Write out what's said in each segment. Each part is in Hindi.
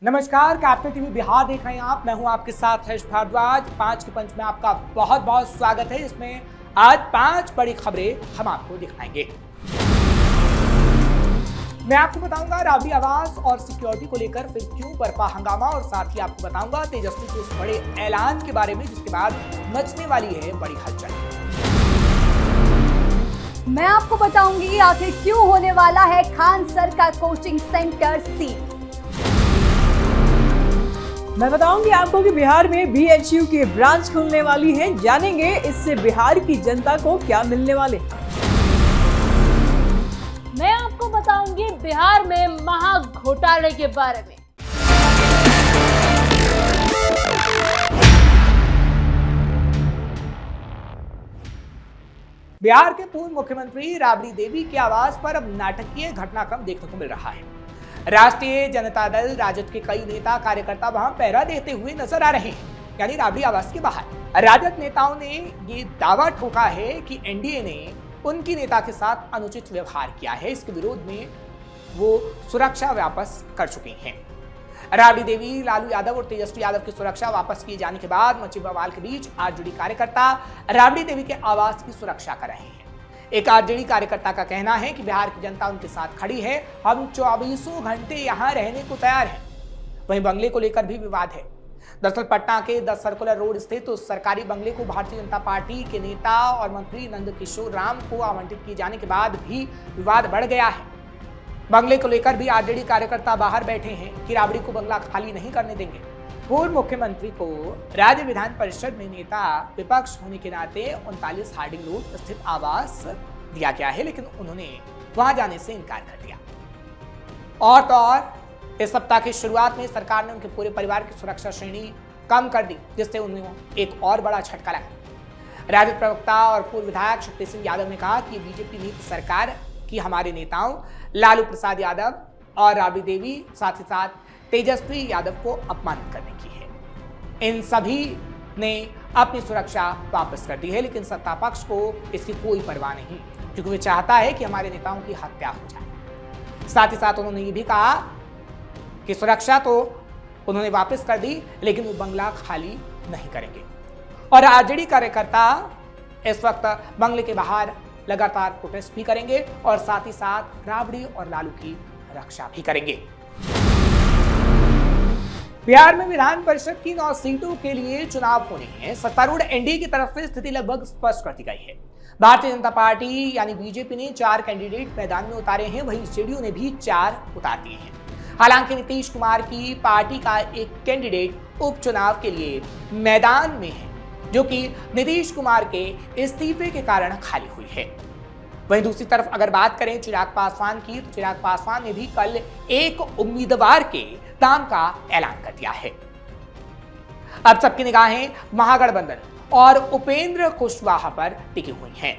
नमस्कार, कैपिटल टीवी बिहार देख रहे हैं आप। मैं हूं आपके साथ हर्ष भारद्वाज। 5 के पंच में आपका बहुत बहुत स्वागत है। इसमें आज 5 बड़ी खबरें हम आपको दिखाएंगे। मैं आपको बताऊंगा राबड़ी आवास और सिक्योरिटी को लेकर फिर क्यों बरपा हंगामा, और साथ ही आपको बताऊंगा तेजस्वी के उस बड़े ऐलान के बारे में जिसके बाद मचने वाली है बड़ी हलचल। मैं आपको बताऊंगी आखिर क्यों होने वाला है खान सर का कोचिंग सेंटर सील। मैं बताऊंगी आपको कि बिहार में बीएचयू की ब्रांच खुलने वाली है। जानेंगे इससे बिहार की जनता को क्या मिलने वाले। मैं आपको बताऊंगी बिहार में महा घोटाले के बारे में। बिहार के पूर्व मुख्यमंत्री राबड़ी देवी के आवास पर अब नाटकीय घटनाक्रम देखने को मिल रहा है। राष्ट्रीय जनता दल राजद के कई नेता कार्यकर्ता वहां पहरा देते हुए नजर आ रहे हैं, यानी राबड़ी आवास के बाहर। राजद नेताओं ने ये दावा ठोका है कि एनडीए ने उनकी नेता के साथ अनुचित व्यवहार किया है। इसके विरोध में वो सुरक्षा वापस कर चुके हैं। राबड़ी देवी, लालू यादव और तेजस्वी यादव की सुरक्षा वापस किए जाने के बाद मचे बवाल के बीच आरजेडी कार्यकर्ता राबड़ी देवी के आवास की सुरक्षा कर रहे हैं। एक आरजेडी कार्यकर्ता का कहना है कि बिहार की जनता उनके साथ खड़ी है, हम 24 घंटे यहां रहने को तैयार हैं। वहीं बंगले को लेकर भी विवाद है। दरअसल पटना के 10 सर्कुलर रोड स्थित उस सरकारी बंगले को भारतीय जनता पार्टी के नेता और मंत्री नंदकिशोर राम को आवंटित किए जाने के बाद भी विवाद बढ़ गया है। बंगले को लेकर भी आरजेडी कार्यकर्ता बाहर बैठे हैं कि राबड़ी को बंगला खाली नहीं करने देंगे। पूर्व मुख्यमंत्री को राज्य विधान परिषद में नेता विपक्ष होने के नाते 39 हार्डिंग रोड स्थित आवास दिया गया है, लेकिन उन्होंने वहां जाने से इनकार कर दिया। और तो और इस सप्ताह की शुरुआत में सरकार ने उनके पूरे परिवार की सुरक्षा श्रेणी कम कर दी, जिससे उन्हें एक और बड़ा झटका लगा। राजद प्रवक्ता और पूर्व विधायक शक्ति सिंह यादव ने कहा कि बीजेपी नीति सरकार की हमारे नेताओं लालू प्रसाद यादव और राबड़ी देवी साथ ही साथ तेजस्वी यादव को अपमानित करने की है। इन सभी ने अपनी सुरक्षा वापस कर दी है, लेकिन सत्ता पक्ष को इसकी कोई परवाह नहीं, क्योंकि वे चाहता है कि हमारे नेताओं की हत्या हो जाए। साथ ही साथ उन्होंने ये भी कहा कि सुरक्षा तो उन्होंने वापस कर दी, लेकिन वो बंगला खाली नहीं करेंगे। और आरजेडी कार्यकर्ता इस वक्त बंगले के बाहर लगातार प्रोटेस्ट भी करेंगे और साथ ही साथ राबड़ी और लालू की रक्षा भी करेंगे। बिहार में विधान परिषद की 9 सीटों के लिए चुनाव होने हैं। सत्तारूढ़ एनडीए की तरफ से स्थिति लगभग स्पष्ट कर दी गई है। भारतीय जनता पार्टी यानी बीजेपी ने 4 कैंडिडेट मैदान में उतारे हैं, वहीं जेडीयू ने भी 4 उतार दिए हैं। हालांकि नीतीश कुमार की पार्टी का एक कैंडिडेट उपचुनाव के लिए मैदान में है, जो कि नीतीश कुमार के इस्तीफे के कारण खाली हुई है। वहीं दूसरी तरफ अगर बात करें चिराग पासवान की, तो चिराग पासवान ने भी कल एक उम्मीदवार के नाम का ऐलान कर दिया है। अब सबकी निगाहें महागठबंधन और उपेंद्र कुशवाहा पर टिकी हुई हैं।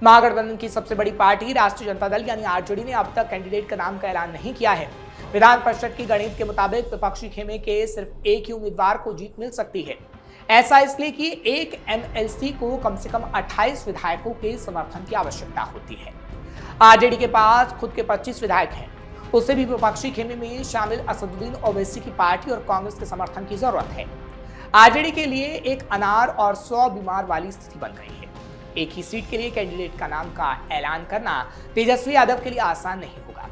महागठबंधन की सबसे बड़ी पार्टी राष्ट्रीय जनता दल यानी आरजेडी ने अब तक कैंडिडेट का नाम का ऐलान नहीं किया है। विधान परिषद की गणित के मुताबिक विपक्षी खेमे के सिर्फ एक ही उम्मीदवार को जीत मिल सकती है। ऐसा इसलिए कि एक एमएलसी को कम से कम 28 विधायकों के समर्थन की आवश्यकता होती है। आरजेडी के पास खुद के 25 विधायक हैं, उसे भी विपक्षी खेमे में शामिल असदुद्दीन ओवैसी की पार्टी और कांग्रेस के समर्थन की जरूरत है। आरजेडी के लिए एक अनार और 100 बीमार वाली स्थिति बन गई है। एक ही सीट के लिए कैंडिडेट का नाम का ऐलान करना तेजस्वी यादव के लिए आसान नहीं होगा।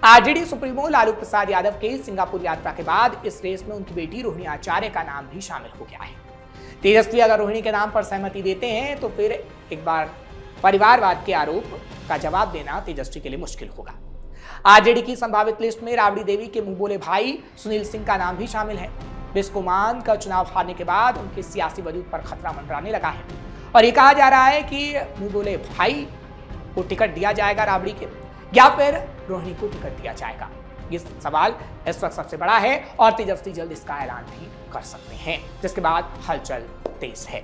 आरजेडी सुप्रीमो लालू प्रसाद यादव के सिंगापुर यात्रा के बाद इस रेस में उनकी बेटी रोहिणी आचार्य का नाम भी शामिल हो गया है। तेजस्वी अगर रोहिणी के नाम पर सहमति देते हैं तो फिर एक बार परिवारवाद के आरोप का जवाब देना तेजस्वी के लिए मुश्किल होगा। आरजेडी की संभावित लिस्ट में राबड़ी देवी के मुंहबोले भाई सुनील सिंह का नाम भी शामिल है। बिस्कोमान का चुनाव हारने के बाद उनके सियासी वजूद पर खतरा मंडराने लगा है और ये कहा जा रहा है कि मुंहबोले भाई को टिकट दिया जाएगा राबड़ी के, या फिर रोहिणी को टिकट दिया जाएगा। ये सवाल इस वक्त सबसे बड़ा है और तेजस्वी जल्द इसका ऐलान भी कर सकते हैं, जिसके बाद हलचल तेज है।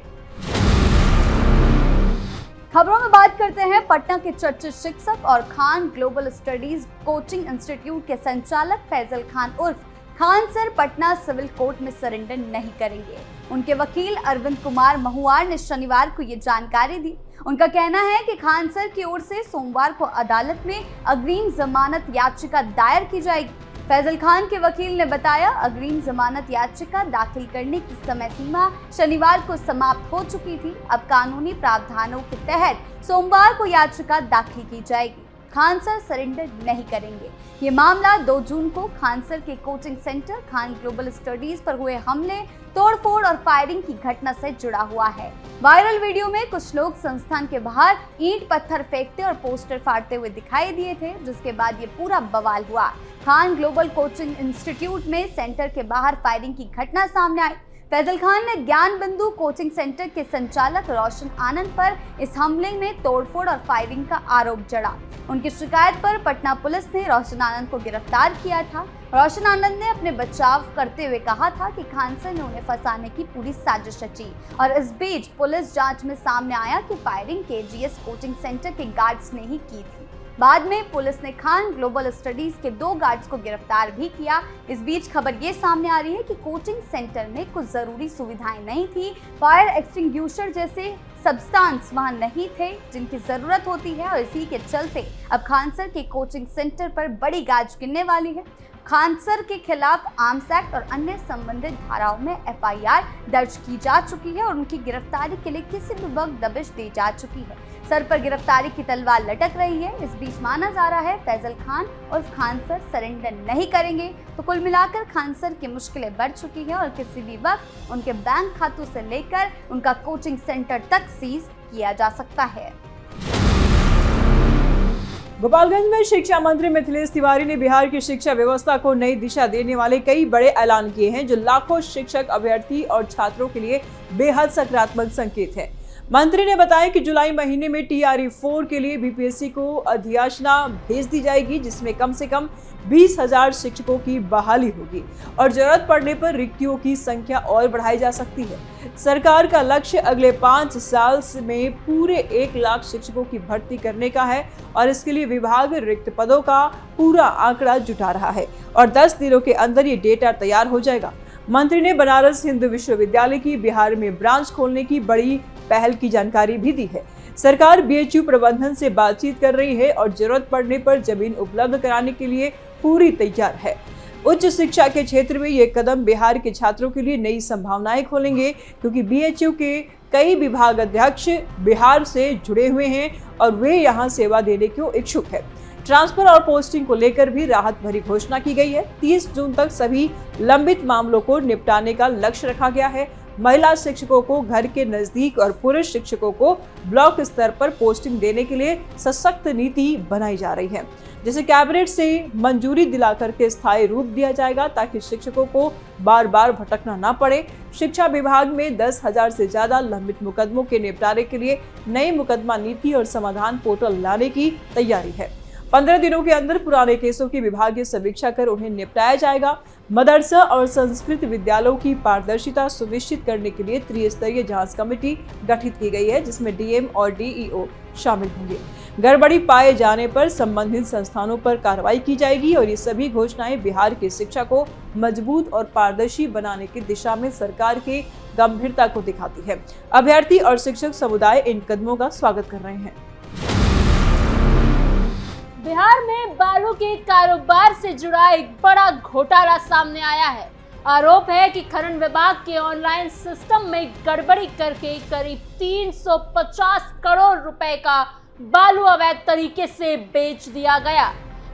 खबरों में बात करते हैं पटना के चर्चित शिक्षक और Khan global studies coaching institute के संचालक फैजल खान उर्फ Khan sir Patna civil court में सरेंडर नहीं करेंगे। उनके वकील अरविंद कुमार महुआर ने शनिवार को ये जानकारी दी। उनका कहना है कि खान सर की ओर से सोमवार को अदालत में अग्रिम जमानत याचिका दायर की जाएगी। फैजल खान के वकील ने बताया, अग्रिम जमानत याचिका दाखिल करने की समय सीमा शनिवार को समाप्त हो चुकी थी। अब कानूनी प्रावधानों के तहत सोमवार को याचिका दाखिल की जाएगी। खान सर सरेंडर नहीं करेंगे। ये मामला 2 जून को खान सर के coaching centre Khan global studies पर हुए हमले, तोड़फोड़ और फायरिंग की घटना से जुड़ा हुआ है। वायरल वीडियो में कुछ लोग संस्थान के बाहर ईंट पत्थर फेंकते और पोस्टर फाड़ते हुए दिखाई दिए थे, जिसके बाद ये पूरा बवाल हुआ। खान ग्लोबल कोचिंग इंस्टीट्यूट में सेंटर के बाहर फायरिंग की घटना सामने आई। फैजल खान ने ज्ञान बिंदु कोचिंग सेंटर के संचालक रोशन आनंद पर इस हमले में तोड़फोड़ और फायरिंग का आरोप जड़ा। उनकी शिकायत पर पटना पुलिस ने रोशन आनंद को गिरफ्तार किया था। रोशन आनंद ने अपने बचाव करते हुए कहा था कि खान सर ने उन्हें फंसाने की पूरी साजिश रची और इस बीच पुलिस जांच में सामने आया कि फायरिंग केजीएस कोचिंग सेंटर के गार्ड्स ने ही की थी। बाद में पुलिस ने खान ग्लोबल स्टडीज के 2 गार्ड्स को गिरफ्तार भी किया। इस बीच खबर ये सामने आ रही है कि कोचिंग सेंटर में कुछ जरूरी सुविधाएं नहीं थी। फायर एक्सटिंग्विशर जैसे सब्सटेंस वहां नहीं थे जिनकी जरूरत होती है और इसी के चलते अब खान सर के कोचिंग सेंटर पर बड़ी गाज गिरने वाली है। खान सर के खिलाफ आर्म्स एक्ट और अन्य संबंधित धाराओं में एफआईआर दर्ज की जा चुकी है और उनकी गिरफ्तारी के लिए किसी भी वक्त दबिश दी जा चुकी है। सर पर गिरफ्तारी की तलवार लटक रही है। इस बीच माना जा रहा है फैजल खान और खान सर सरेंडर नहीं करेंगे, तो कुल मिलाकर खान सर की मुश्किलें बढ़ चुकी है और किसी भी वक्त उनके बैंक खातों से लेकर उनका कोचिंग सेंटर तक सीज किया जा सकता है। गोपालगंज में शिक्षा मंत्री मिथिलेश तिवारी ने बिहार की शिक्षा व्यवस्था को नई दिशा देने वाले कई बड़े ऐलान किए हैं, जो लाखों शिक्षक, अभ्यर्थी और छात्रों के लिए बेहद सकारात्मक संकेत है। मंत्री ने बताया कि जुलाई महीने में TRE 4 के लिए बीपीएससी को अधियाचना भेज दी जाएगी, जिसमें कम से कम 20,000 शिक्षकों की बहाली होगी और जरूरत पड़ने पर रिक्तियों की संख्या और बढ़ाई जा सकती है। सरकार का लक्ष्य अगले 5 साल में पूरे 1 लाख शिक्षकों की भर्ती करने का है और इसके लिए विभाग रिक्त पदों का पूरा आंकड़ा जुटा रहा है और 10 दिनों के अंदर ये डेटा तैयार हो जाएगा। मंत्री ने बनारस हिंदू विश्वविद्यालय की बिहार में ब्रांच खोलने की बड़ी पहल की जानकारी भी दी है। सरकार BHU प्रबंधन से बातचीत कर रही है और जरूरत पड़ने पर जमीन उपलब्ध कराने के लिए पूरी तैयार है। उच्च शिक्षा के क्षेत्र में ये कदम बिहार के छात्रों के लिए नई संभावनाएं खोलेंगे, क्योंकि BHU के कई विभाग अध्यक्ष बिहार से जुड़े हुए हैं और वे यहाँ सेवा देने को इच्छुक है। ट्रांसफर और पोस्टिंग को लेकर भी राहत भरी घोषणा की गई है। 30 जून तक सभी लंबित मामलों को निपटाने का लक्ष्य रखा गया है। महिला शिक्षकों को घर के नजदीक और पुरुष शिक्षकों को ब्लॉक स्तर पर पोस्टिंग देने के लिए सशक्त नीति बनाई जा रही है, जिसे कैबिनेट से मंजूरी दिलाकर के स्थायी रूप दिया जाएगा, ताकि शिक्षकों को बार बार भटकना ना पड़े। शिक्षा विभाग में 10,000 से ज्यादा लंबित मुकदमों के निपटारे के लिए नई मुकदमा नीति और समाधान पोर्टल लाने की तैयारी है। 15 दिनों के अंदर पुराने केसों की विभागीय समीक्षा कर उन्हें निपटाया जाएगा। मदरसा और संस्कृत विद्यालयों की पारदर्शिता सुनिश्चित करने के लिए त्रिस्तरीय जांच कमेटी गठित की गई है, जिसमें DM और DEO शामिल होंगे। गड़बड़ी पाए जाने पर संबंधित संस्थानों पर कार्रवाई की जाएगी और ये सभी घोषणाएं बिहार की शिक्षा को मजबूत और पारदर्शी बनाने की दिशा में सरकार की गंभीरता को दिखाती है। अभ्यर्थी और शिक्षक समुदाय इन कदमों का स्वागत कर रहे हैं। बिहार में बालू के कारोबार से जुड़ा एक बड़ा घोटाला सामने आया है। आरोप है कि खनन विभाग के ऑनलाइन सिस्टम में गड़बड़ी करके करीब 350 करोड़ रुपए का बालू अवैध तरीके से बेच दिया गया।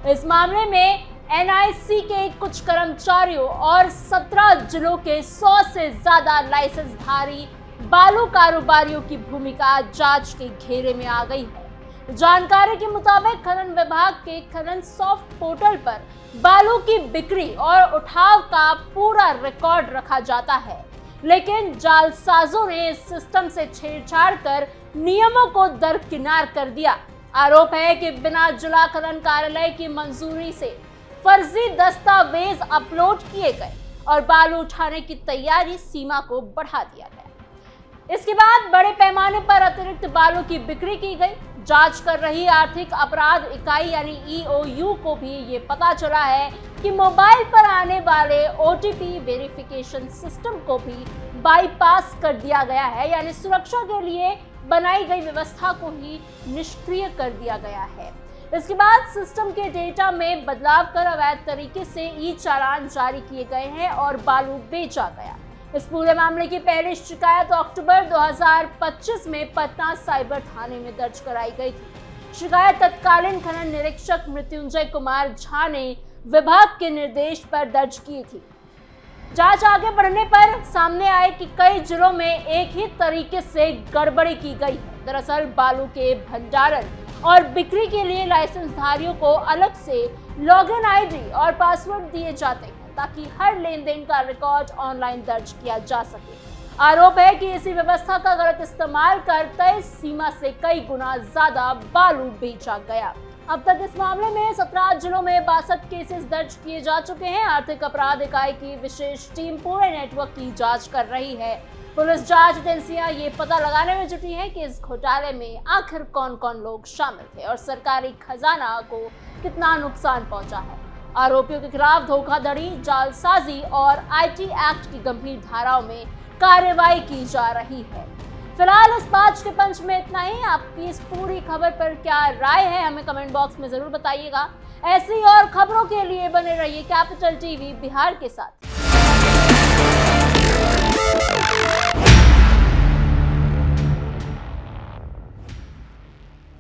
इस मामले में NIC के कुछ कर्मचारियों और 17 जिलों के 100 से ज्यादा लाइसेंसधारी बालू कारोबारियों की भूमिका जांच के घेरे में आ गई है। जानकारी के मुताबिक खनन विभाग के खनन सॉफ्ट पोर्टल पर बालू की बिक्री और उठाव का पूरा रिकॉर्ड रखा जाता है, लेकिन जालसाजों ने इस सिस्टम से छेड़छाड़ कर नियमों को दरकिनार कर दिया। आरोप है कि बिना जिला खनन कार्यालय की मंजूरी से फर्जी दस्तावेज अपलोड किए गए और बालू उठाने की तैयारी सीमा को बढ़ा दिया गया। इसके बाद बड़े पैमाने पर अतिरिक्त बालू की बिक्री की गई। जांच कर रही आर्थिक अपराध इकाई यानी EOU को भी ये पता चला है कि मोबाइल पर आने वाले OTP वेरिफिकेशन सिस्टम को भी बाईपास कर दिया गया है, यानी सुरक्षा के लिए बनाई गई व्यवस्था को ही निष्क्रिय कर दिया गया है। इसके बाद सिस्टम के डेटा में बदलाव कर अवैध तरीके से ई चालान जारी किए गए हैं और बालू बेचा गया। इस पूरे मामले की पहली शिकायत अक्टूबर 2025 में पटना साइबर थाने में दर्ज कराई गई थी। शिकायत तत्कालीन खनन निरीक्षक मृत्युंजय कुमार झा ने विभाग के निर्देश पर दर्ज की थी। जांच आगे बढ़ने पर सामने आए कि कई जिलों में एक ही तरीके से गड़बड़ी की गई है। दरअसल बालू के भंडारण और बिक्री के लिए लाइसेंसधारियों को अलग से लॉगिन आईडी और पासवर्ड दिए जाते हैं ताकि हर लेन देन का रिकॉर्ड ऑनलाइन दर्ज किया जा सके। आरोप है कि इसी व्यवस्था का गलत इस्तेमाल कर तय सीमा से कई गुना ज्यादा बालू बेचा गया। अब तक इस मामले में 17 जिलों में 62 केसेस दर्ज किए जा चुके हैं। आर्थिक अपराध इकाई की विशेष टीम पूरे नेटवर्क की जांच कर रही है। पुलिस जांच एजेंसियां ये पता लगाने में जुटी हैं कि इस घोटाले में आखिर कौन कौन लोग शामिल थे और सरकारी खजाना को कितना नुकसान पहुंचा है। आरोपियों के खिलाफ धोखाधड़ी, जालसाजी और IT एक्ट की गंभीर धाराओं में कार्रवाई की जा रही है। फिलहाल इस 5 के पंच में इतना ही। आपकी इस पूरी खबर पर क्या राय है हमें कमेंट बॉक्स में जरूर बताइएगा। ऐसी और खबरों के लिए बने रहिए कैपिटल टीवी बिहार के साथ।